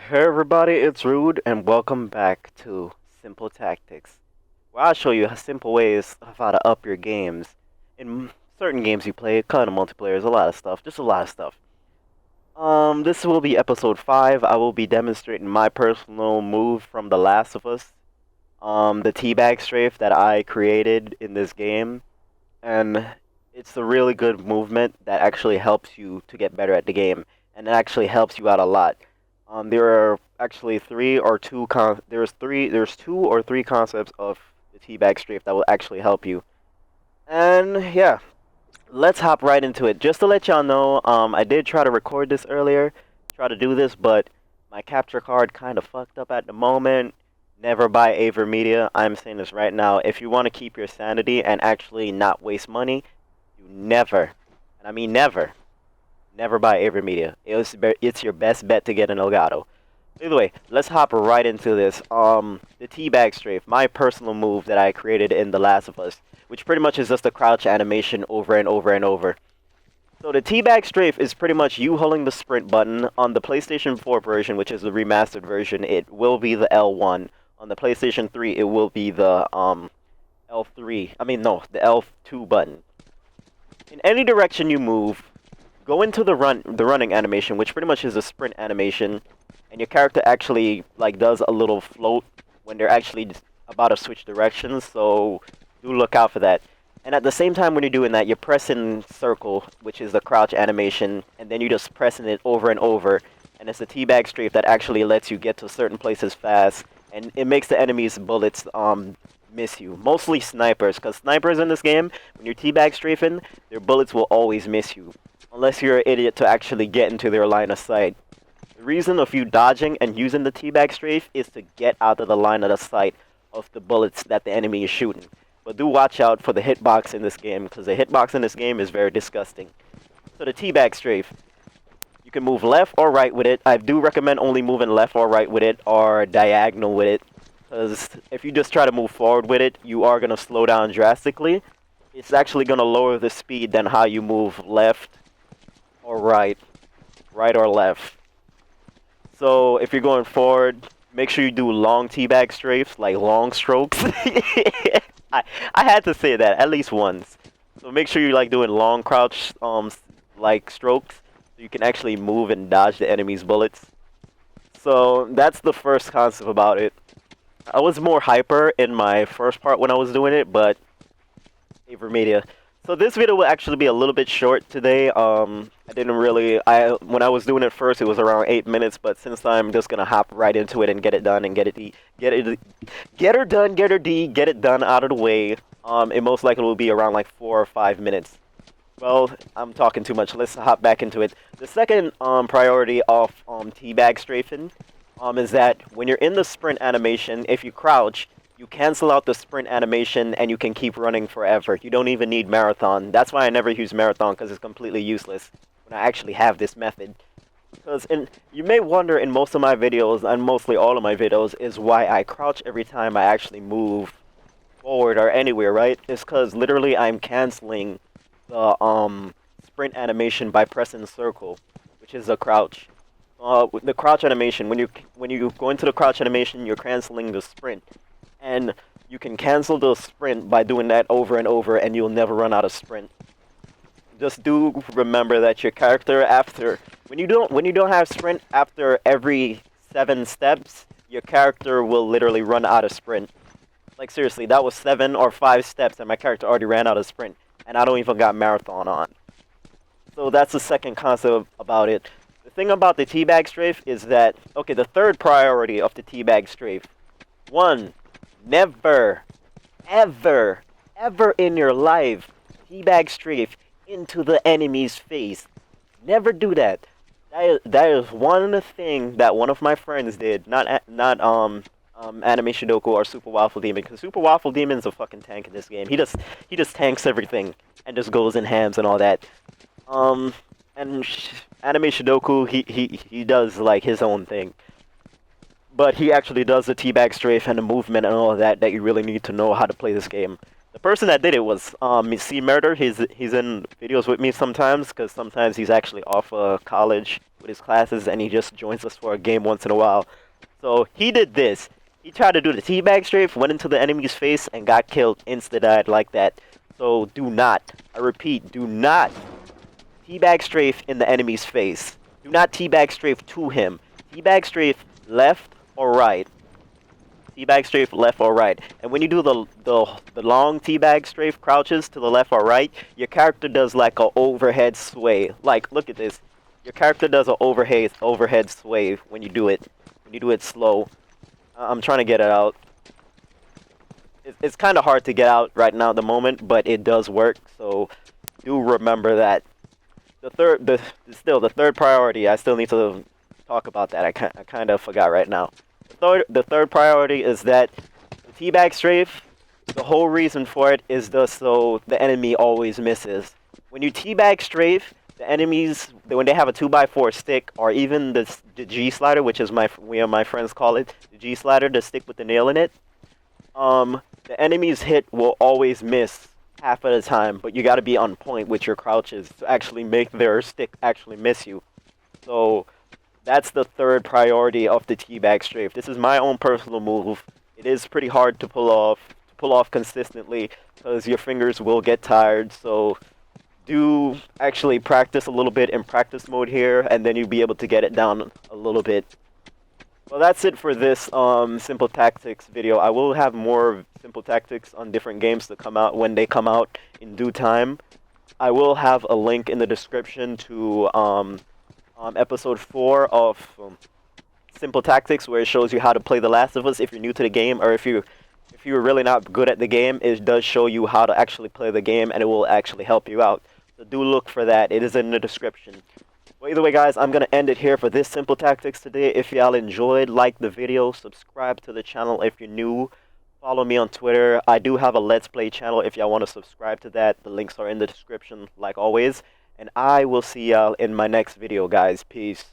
Hey everybody, it's Rude, and welcome back to Simple Tactics, where I'll show you simple ways of how to up your games. In certain games you play, kind of multiplayer, there's a lot of stuff, just a lot of stuff. This will be episode 5. I will be demonstrating my personal move from The Last of Us, the TeaBag strafe that I created in this game, and it's a really good movement that actually helps you to get better at the game, and it actually helps you out a lot. There are actually there's two or three concepts of the teabag strafe that will actually help you. And yeah, let's hop right into it. Just to let y'all know, I did try to record this earlier, try to do this, but my capture card kind of fucked up at the moment. Never buy Aver Media. I'm saying this right now. If you want to keep your sanity and actually not waste money, you never, and I mean never buy Aver Media. It's your best bet to get an Elgato. Either way, let's hop right into this. The teabag strafe, my personal move that I created in The Last of Us, which pretty much is just a crouch animation over and over and over. So the teabag strafe is pretty much you holding the sprint button. On the PlayStation 4 version, which is the remastered version, it will be the L1. On the PlayStation 3, it will be the L3. I mean, no, the L2 button. In any direction you move, go into the running animation, which pretty much is a sprint animation, and your character actually does a little float when they're actually about to switch directions. So do look out for that. And at the same time when you're doing that, you're pressing circle, which is the crouch animation, and then you're just pressing it over and over. And it's a teabag strafe that actually lets you get to certain places fast, and it makes the enemy's bullets miss you. Mostly snipers, because snipers in this game, when you're teabag strafing, their bullets will always miss you. Unless you're an idiot to actually get into their line of sight. The reason of you dodging and using the teabag strafe is to get out of the line of the sight of the bullets that the enemy is shooting. But do watch out for the hitbox in this game, because the hitbox in this game is very disgusting. So the teabag strafe, you can move left or right with it. I do recommend only moving left or right with it, or diagonal with it. Because if you just try to move forward with it, you are going to slow down drastically. It's actually going to lower the speed than how you move left or right or left. So if you're going forward, make sure you do long teabag strafes, like long strokes. I had to say that at least once. So make sure you're doing long crouch strokes, so you can actually move and dodge the enemy's bullets. So that's the first concept about it. I was more hyper in my first part when I was doing it, but Aver Media. So this video will actually be a little bit short today. When I was doing it first, it was around 8 minutes, but since I'm just gonna hop right into it and get it done and get it done out of the way, it most likely will be around 4 or 5 minutes. Well, I'm talking too much. Let's hop back into it. The second priority of teabag strafing is that when you're in the sprint animation, if you crouch, you cancel out the sprint animation and you can keep running forever. You don't even need marathon. That's why I never use marathon, because it's completely useless when I actually have this method. Because you may wonder in most of my videos, and mostly all of my videos, is why I crouch every time I actually move forward or anywhere, right? It's because literally I'm canceling the sprint animation by pressing circle, which is a crouch. The crouch animation, when you go into the crouch animation, you're canceling the sprint. And you can cancel the sprint by doing that over and over, and you'll never run out of sprint. Just do remember that your character, when you don't have sprint after every 7 steps, your character will literally run out of sprint. Like seriously, that was 7 or 5 steps and my character already ran out of sprint, and I don't even got marathon on. So that's the second concept about it. The thing about the teabag strafe is that, okay, the third priority of the teabag strafe. 1. Never, ever in your life teabag strafe into the enemy's face. Never do that. That is one thing that one of my friends did. Not Anime Shidoku or Super Waffle Demon, because Super Waffle Demon's a fucking tank in this game. He just tanks everything and just goes in hams and all that. And Anime Shidoku, he does his own thing. But he actually does the teabag strafe and the movement and all of that you really need to know how to play this game. The person that did it was C Murder. He's in videos with me sometimes because sometimes he's actually off college with his classes and he just joins us for a game once in a while. So he did this. He tried to do the teabag strafe, went into the enemy's face and got killed, insta-died like that. So do not, I repeat, do not teabag strafe in the enemy's face. Do not teabag strafe to him. Teabag strafe left or right. Teabag strafe left or right. And when you do the long teabag strafe crouches to the left or right, your character does like a overhead sway. Like, look at this. Your character does an overhead sway when you do it. When you do it slow. I'm trying to get it out. It's kind of hard to get out right now at the moment, but it does work. So do remember that. The third priority. I still need to talk about that. I kind of forgot right now. The third priority is that the teabag strafe, the whole reason for it is just so the enemy always misses. When you teabag strafe, the enemies, when they have a 2x4 stick, or even the G slider, which is my friends call it, the G slider, the stick with the nail in it, the enemy's hit will always miss half of the time, but you got to be on point with your crouches to actually make their stick actually miss you. So that's the third priority of the teabag strafe. This is my own personal move. It is pretty hard to pull off consistently because your fingers will get tired. So do actually practice a little bit in practice mode here, and then you'll be able to get it down a little bit. Well, that's it for this simple tactics video. I will have more simple tactics on different games to come out when they come out in due time. I will have a link in the description to episode 4 of Simple Tactics, where it shows you how to play The Last of Us if you're new to the game, or if you're really not good at the game, it does show you how to actually play the game, and it will actually help you out. So do look for that. It is in the description. Well, either way, guys, I'm going to end it here for this Simple Tactics today. If y'all enjoyed, like the video, subscribe to the channel if you're new. Follow me on Twitter. I do have a Let's Play channel if y'all want to subscribe to that. The links are in the description, like always. And I will see y'all in my next video, guys. Peace.